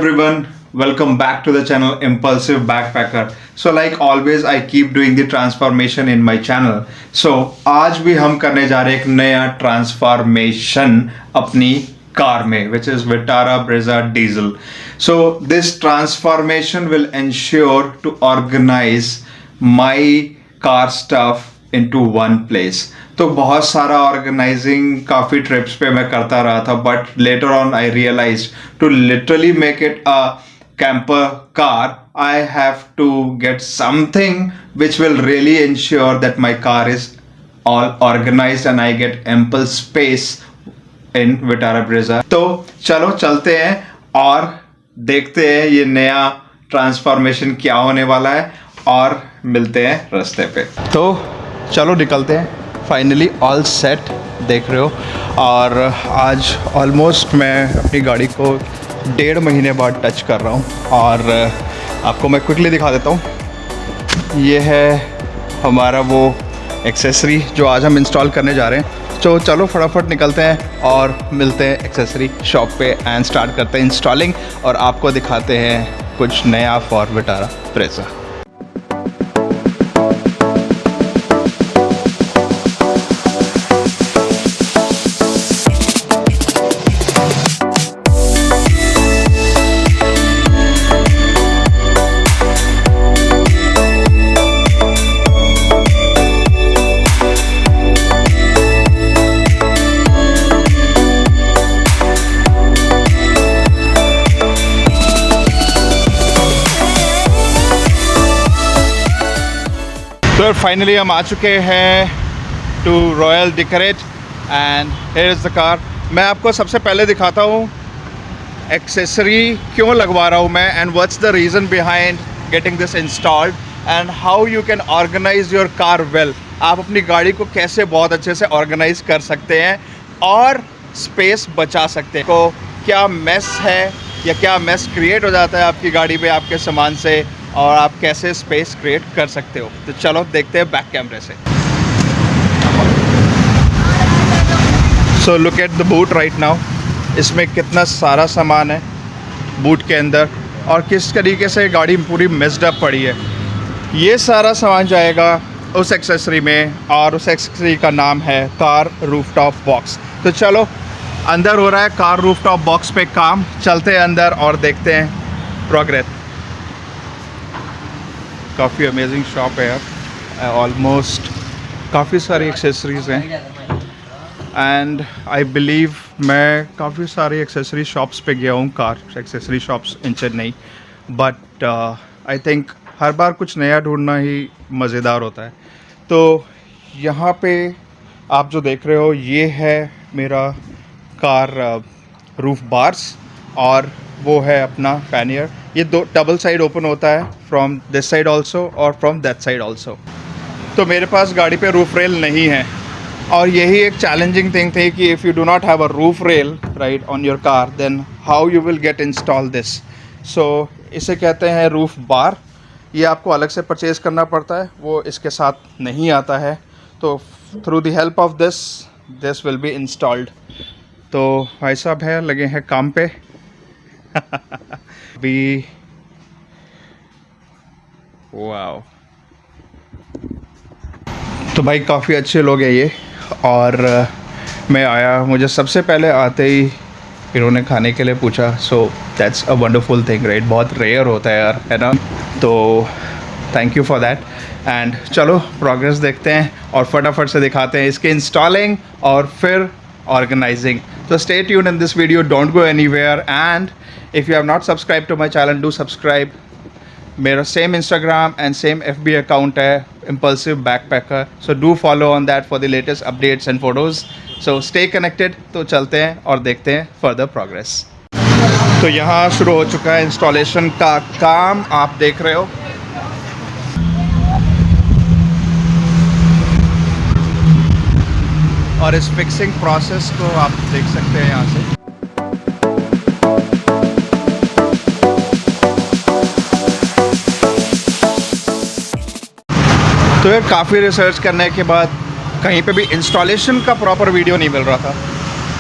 everyone, welcome back to the channel Impulsive Backpacker. So like always I keep doing the transformation in my channel. So आज भी हम करने जा रहे हैं एक नया ट्रांसफॉर्मेशन अपनी कार में, which is Vitara Brezza diesel. So this transformation will ensure to organize my car stuff into one place. तो बहुत सारा ऑर्गेनाइजिंग काफ़ी ट्रिप्स पे मैं करता रहा था, but later on I realize to literally make it a camper car I have to get something which will really ensure that my car is all organized and I get ample space in Vitara Brezza. तो चलो चलते हैं और देखते हैं ये नया transformation क्या होने वाला है और मिलते हैं रास्ते पे. तो चलो निकलते हैं. फाइनली ऑल सेट देख रहे हो, और आज ऑलमोस्ट मैं अपनी गाड़ी को 1.5 महीने बाद टच कर रहा हूँ. और आपको मैं क्विकली दिखा देता हूँ. ये है हमारा वो एक्सेसरी जो आज हम इंस्टॉल करने जा रहे हैं. तो चलो फटाफट निकलते हैं और मिलते हैं एक्सेसरी शॉप पे एंड स्टार्ट करते हैं इंस्टॉलिंग, और आपको दिखाते हैं कुछ नया फॉर विटारा ब्रेजा. तो फाइनली हम आ चुके हैं to Royal Decorate and here is the car. मैं आपको सबसे पहले दिखाता हूँ एक्सेसरी क्यों लगवा रहा हूँ मैं, and what's the reason behind getting this installed and how you can organize your car well. आप अपनी गाड़ी को कैसे बहुत अच्छे से ऑर्गेनाइज कर सकते हैं और स्पेस बचा सकते हैं. तो क्या मेस है या क्या मेस क्रिएट हो जाता है आपकी गाड़ी में आपके सामान से, और आप कैसे स्पेस क्रिएट कर सकते हो. तो चलो देखते हैं बैक कैमरे से. So look at the boot right now. इसमें कितना सारा सामान है बूट के अंदर, और किस तरीके से गाड़ी पूरी मिक्स्ड अप पड़ी है. ये सारा सामान जाएगा उस एक्सेसरी में, और उस एक्सेसरी का नाम है कार रूफटॉप बॉक्स. तो चलो अंदर हो रहा है कार रूफटॉप बॉक्स पे काम. चलते हैं अंदर और देखते हैं प्रोग्रेस. काफ़ी अमेजिंग शॉप है यार. ऑलमोस्ट काफ़ी सारी एक्सेसरीज़ हैं, एंड आई बिलीव मैं काफ़ी सारी एक्सेसरी शॉप्स पे गया हूँ, car accessory shops in Chennai, but I think हर बार कुछ नया ढूंढना ही मज़ेदार होता है. तो यहाँ पे आप जो देख रहे हो ये है मेरा कार रूफ बार्स, और वो है अपना पैनियर. ये दो डबल साइड ओपन होता है, फ्रॉम दिस साइड ऑल्सो और फ्रॉम दैट साइड ऑल्सो. तो मेरे पास गाड़ी पे रूफ रेल नहीं है, और यही एक चैलेंजिंग थिंग थी कि if you do not have a roof rail right on your car, then how you will get install this. So इसे कहते हैं रूफ बार. ये आपको अलग से परचेज़ करना पड़ता है, वो इसके साथ नहीं आता है. तो through the help of this will be installed. तो भाई साहब है लगे हैं काम पे. भी वाओ. तो भाई काफ़ी अच्छे लोग हैं ये, और मैं आया, मुझे सबसे पहले आते ही इन्होंने खाने के लिए पूछा. So that's a wonderful thing right. बहुत रेयर होता है यार, है ना. तो thank you for that. And चलो प्रोग्रेस देखते हैं और फटाफट से दिखाते हैं इसके इंस्टॉलिंग और फिर organizing. So stay tuned in this video, don't go anywhere, and if you have not subscribed to my channel, do subscribe. मेरा same Instagram and same FB account है Impulsive Backpacker, so do follow on that for the latest updates and photos. So stay connected. तो चलते हैं और देखते हैं further progress. तो यहाँ शुरू हो चुका है इंस्टॉलेशन का काम, आप देख रहे हो. और इस फिक्सिंग प्रोसेस को आप देख सकते हैं यहाँ से. तो यार काफ़ी रिसर्च करने के बाद कहीं पे भी इंस्टॉलेशन का प्रॉपर वीडियो नहीं मिल रहा था,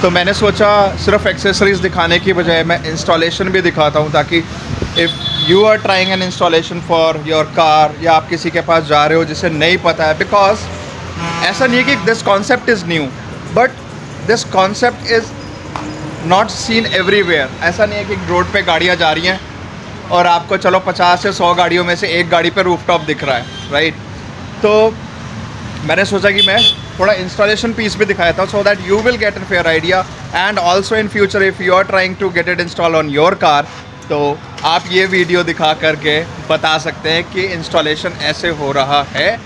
तो मैंने सोचा सिर्फ एक्सेसरीज़ दिखाने की बजाय मैं इंस्टॉलेशन भी दिखाता हूँ, ताकि if you are trying an installation for your car, या आप किसी के पास जा रहे हो जिसे नहीं पता है, बिकॉज ऐसा नहीं है कि this concept is new, but this concept is not seen everywhere. ऐसा नहीं है कि रोड पे गाड़ियाँ जा रही हैं और आपको चलो 50 से 100 गाड़ियों में से एक गाड़ी पे रूफटॉप दिख रहा है, राइट। तो मैंने सोचा कि मैं थोड़ा इंस्टॉलेशन पीस भी दिखाया था, so that you will get an fair idea, and also in future if you are trying to get it install on your car, तो आप ये वीडियो दिखा करके बता सकते हैं कि इंस्टॉलेशन ऐसे हो रहा है,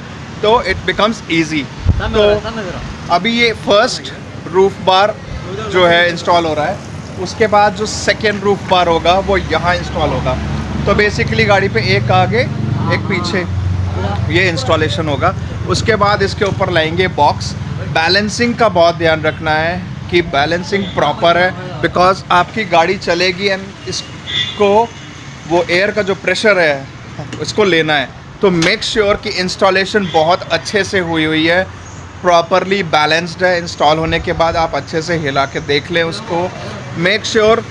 तो इट बिकम्स ईजी। तो अभी ये फर्स्ट रूफ बार जो है इंस्टॉल हो रहा है, उसके बाद जो सेकेंड रूफ बार होगा वो यहाँ इंस्टॉल होगा। तो बेसिकली गाड़ी पे एक आगे एक पीछे ये इंस्टॉलेशन होगा। उसके बाद इसके ऊपर लाएंगे बॉक्स। बैलेंसिंग का बहुत ध्यान रखना है कि बैलेंसिंग प्रॉपर है, बिकॉज आपकी गाड़ी चलेगी एंड इसको वो एयर का जो प्रेशर है उसको लेना है। तो मेक श्योर कि इंस्टॉलेशन बहुत अच्छे से हुई है, प्रॉपरली बैलेंस्ड है। इंस्टॉल होने के बाद आप अच्छे से हिला के देख लें उसको। मेक श्योर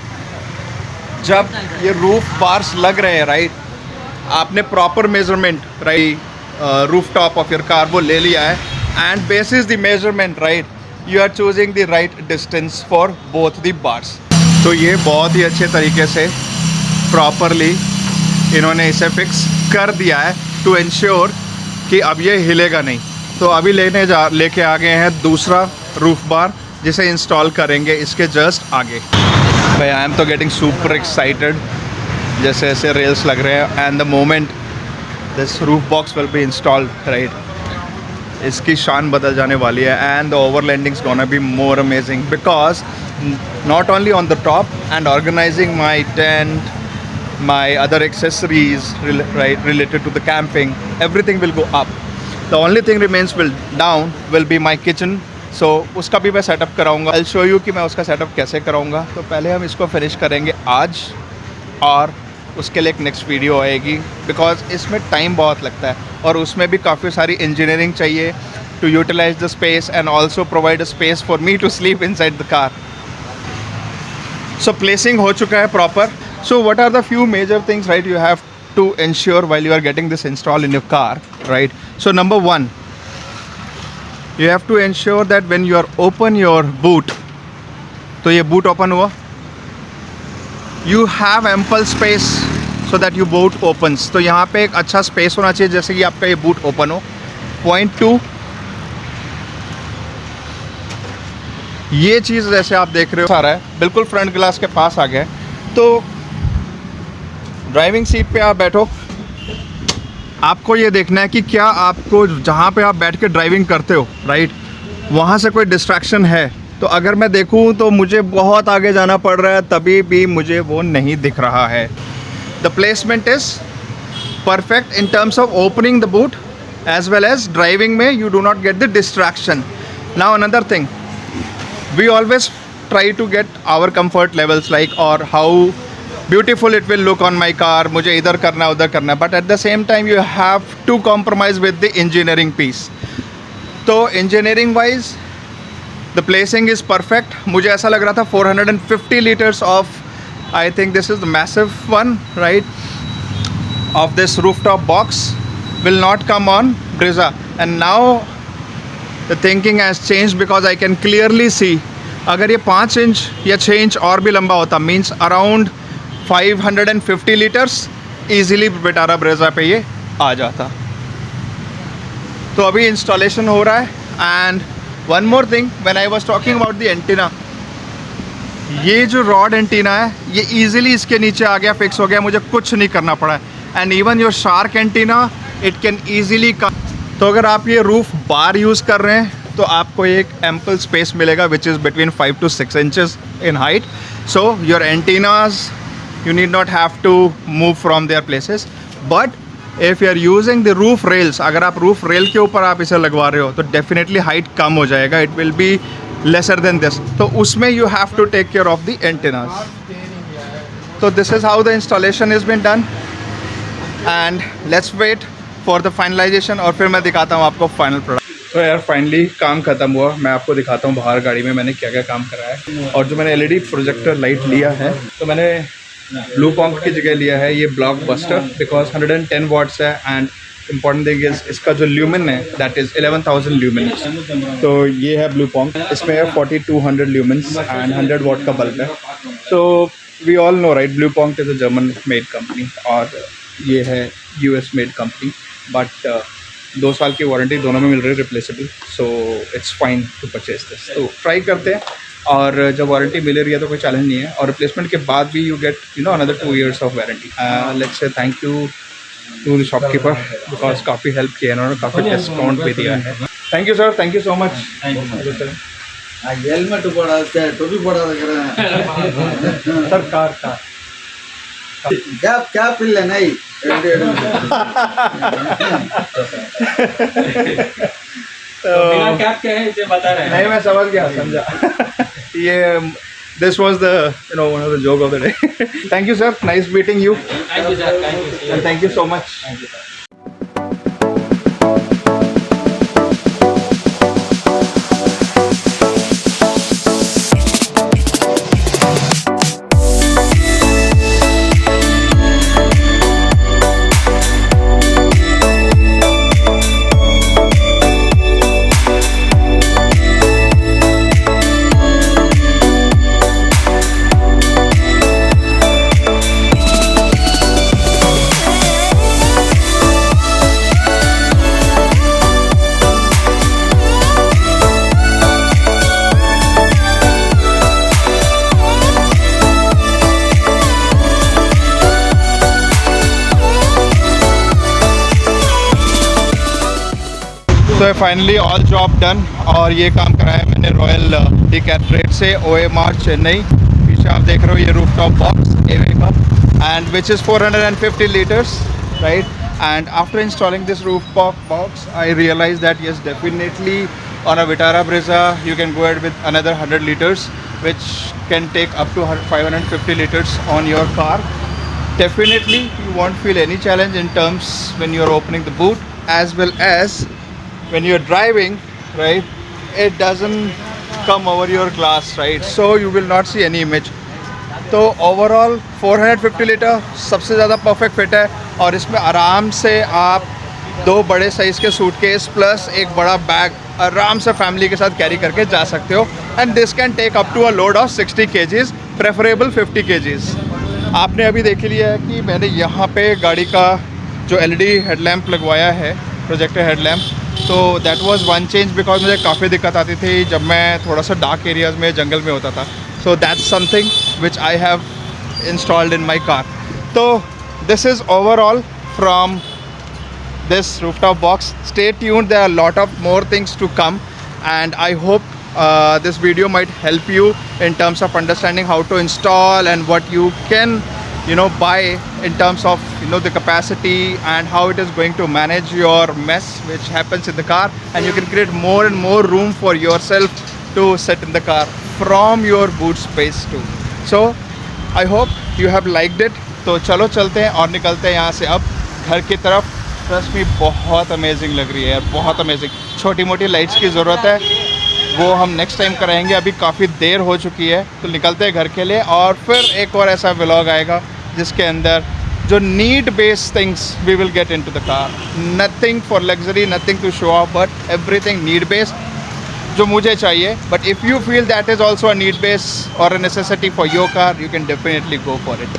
जब ये रूफ बार्स लग रहे हैं, राइट, आपने proper measurement, right, roof top of your car वो ले लिया है, and basis the measurement, right, you are choosing the right distance for both the bars. तो ये बहुत ही अच्छे तरीके से प्रॉपरली इन्होंने इसे फिक्स कर दिया है टू इंश्योर कि अब ये हिलेगा नहीं। तो अभी लेके आ गए हैं दूसरा रूफ बार, जिसे इंस्टॉल करेंगे इसके जस्ट आगे। भाई आई एम तो गेटिंग सुपर एक्साइटेड, जैसे ऐसे रेल्स लग रहे हैं, and the moment this roof box will be installed, right, इसकी शान बदल जाने वाली है, and the overlanding's gonna be more amazing, because not only on the top and organizing my tent, my other accessories related to the camping, everything will go up. The only thing remains down will be my kitchen, so उसका भी मैं setup कराऊंगा। I'll show you कि मैं उसका setup कैसे कराऊंगा। तो पहले हम इसको फिनिश करेंगे आज, और उसके लिए एक नेक्स्ट वीडियो आएगी, बिकॉज इसमें टाइम बहुत लगता है और उसमें भी काफ़ी सारी इंजीनियरिंग चाहिए to utilize the space and also provide a space for me to sleep inside the car. So placing हो चुका है proper. So what are the few major things, right, you have to ensure while you are getting this installed in your car, right? So number one, you have to ensure that when you are open your boot, तो ये boot open हुआ, you have ample space so that your boot opens. तो यहाँ पे एक अच्छा space होना चाहिए जैसे कि आपका ये boot open हो। Point 2, ये चीज़ जैसे आप देख रहे हो सारा है बिल्कुल फ्रंट ग्लास के पास आ गया है। तो ड्राइविंग सीट पे आप बैठो, आपको ये देखना है कि क्या आपको जहाँ पे आप बैठ के ड्राइविंग करते हो, राइट, वहाँ से कोई डिस्ट्रैक्शन है। तो अगर मैं देखूँ तो मुझे बहुत आगे जाना पड़ रहा है, तभी भी मुझे वो नहीं दिख रहा है। The placement is perfect in terms of opening the boot as well as driving में you do not get the distraction. Now another thing, we always try to get our comfort levels, like, और how beautiful it will look on my car, मुझे इधर करना है उधर करना है, but at the same time you have to compromise with the engineering piece. तो engineering wise the placing is perfect. मुझे ऐसा लग रहा था 450 litres of, I think this is the massive one, right, of this rooftop box will not come on Brezza, and now the thinking has change because I can clearly see, अगर ये 5 inch या 6 inch और भी लंबा होता, means around 550 litres easily Vitara Brezza पे ये आ जाता। तो अभी इंस्टॉलेशन हो रहा है। And one more thing, when I was talking about the antenna, ये जो रॉड एंटीना है ये ईजिली इसके नीचे आ गया, फिक्स हो गया, मुझे कुछ नहीं करना पड़ा है। And even your shark antenna it can easily come. तो अगर आप ये रूफ बार यूज़ कर रहे हैं तो आपको एक एम्पल स्पेस मिलेगा which is between 5 to 6 inches in height. So your antennas, you need not have to move from their places. But if you are using the roof rails, अगर आप roof rail के ऊपर आप इसे लगवा रहे हो तो definitely height कम हो जाएगा, it will be lesser than this. तो उसमें you have to take care of the antennas. So this is how the installation has been done, and let's wait for the finalization, और फिर मैं दिखाता हूँ आपको final product. तो यार फाइनली काम ख़त्म हुआ। मैं आपको दिखाता हूँ बाहर गाड़ी में मैंने क्या क्या काम करा है। और जो मैंने एलईडी प्रोजेक्टर लाइट लिया है, तो मैंने ब्लू पॉन्क की जगह लिया है ये ब्लॉक बस्टर, बिकॉज 110 वाट्स है। एंड इम्पॉर्टेंट थिंग इज इसका जो ल्यूमिन है दैट इज़ 11,000 ल्यूमिन। तो ये है ब्लू पॉन्क, इसमें है 4200 ल्यूमिन्स एंड 100 वाट का बल्ब है। तो we all know right, Blaupunkt is a German made company और ये है यूएस मेड कंपनी। बट 2 साल की वारंटी दोनों में मिल रही है replaceable, so it's fine to purchase this. तो ट्राई करते हैं, और जब वारंटी मिल रही है तो कोई चैलेंज नहीं है। और रिप्लेसमेंट के बाद भी you get another 2 years of warranty. Let's say thank you to the shopkeeper, because काफ़ी हेल्प किया है उन्होंने, काफ़ी डिस्काउंट भी दिया है। Thank you sir, thank you so much. Helmet टोपी सर कार कैप ಇಲ್ಲ ನೈ बिना कैप के है इसे बता रहे हैं। नहीं, मैं समझ गया, समझा। ये this was the one of the joke of the day. Thank you sir, nice meeting you. Thank you sir, thank you, thank you so much. तो फाइनली ऑल जॉब डन, और ये काम कराया मैंने रॉयल डिकैट्रेट से OMR चेन्नई। पीछे आप देख रहे हो ये रूफटॉप बॉक्स एवे का, and which is 450 liters, right? And after installing this rooftop box, I realized that yes, definitely on a Vitara Brezza you can go ahead with another 100 liters, which can take up to 550 liters on your car. Definitely you won't feel any challenge in terms when you're opening the boot, as well as when you're driving, right? It doesn't come over your glass, right? So you will not see any image. तो overall 450 litre सबसे ज़्यादा perfect fit है, और इसमें आराम से आप 2 बड़े साइज़ के सूटकेस प्लस एक बड़ा बैग आराम से फैमिली के साथ कैरी करके जा सकते हो। And this can take up to a load of 60 kgs, preferable 50 kgs। आपने अभी देख लिया है कि मैंने यहाँ पे गाड़ी का जो LED हेडलैम्प लगवाया है, प्रोजेक्टर हेडलैम्प, तो that was one change, because मुझे काफ़ी दिक्कत आती थी जब मैं थोड़ा सा डार्क एरियाज़ में जंगल में होता था। So that's something which I have installed in my car. तो this is overall from this rooftop box. Stay tuned, there are a lot of more things to come, and I hope this video might help you in terms of understanding how to install and what you can buy in terms of the capacity and how it is going to manage your mess which happens in the car, and you can create more and more room for yourself to sit in the car from your boot space too. So I hope you have liked it. तो चलो चलते हैं और निकलते हैं यहाँ से अब घर की तरफ। ट्रस्ट मी, बहुत अमेजिंग लग रही है यार, बहुत अमेजिंग। छोटी मोटी लाइट्स की ज़रूरत है, वो हम नेक्स्ट टाइम कराएंगे, अभी काफ़ी देर हो चुकी है। तो निकलते हैं घर के लिए, और फिर एक और ऐसा व्लॉग आएगा जिसके अंदर जो need based things we will get into the car. Nothing for luxury, nothing to show off, but everything need based जो मुझे चाहिए। But if you feel that is also a need based और a necessity for your car, you can definitely go for it.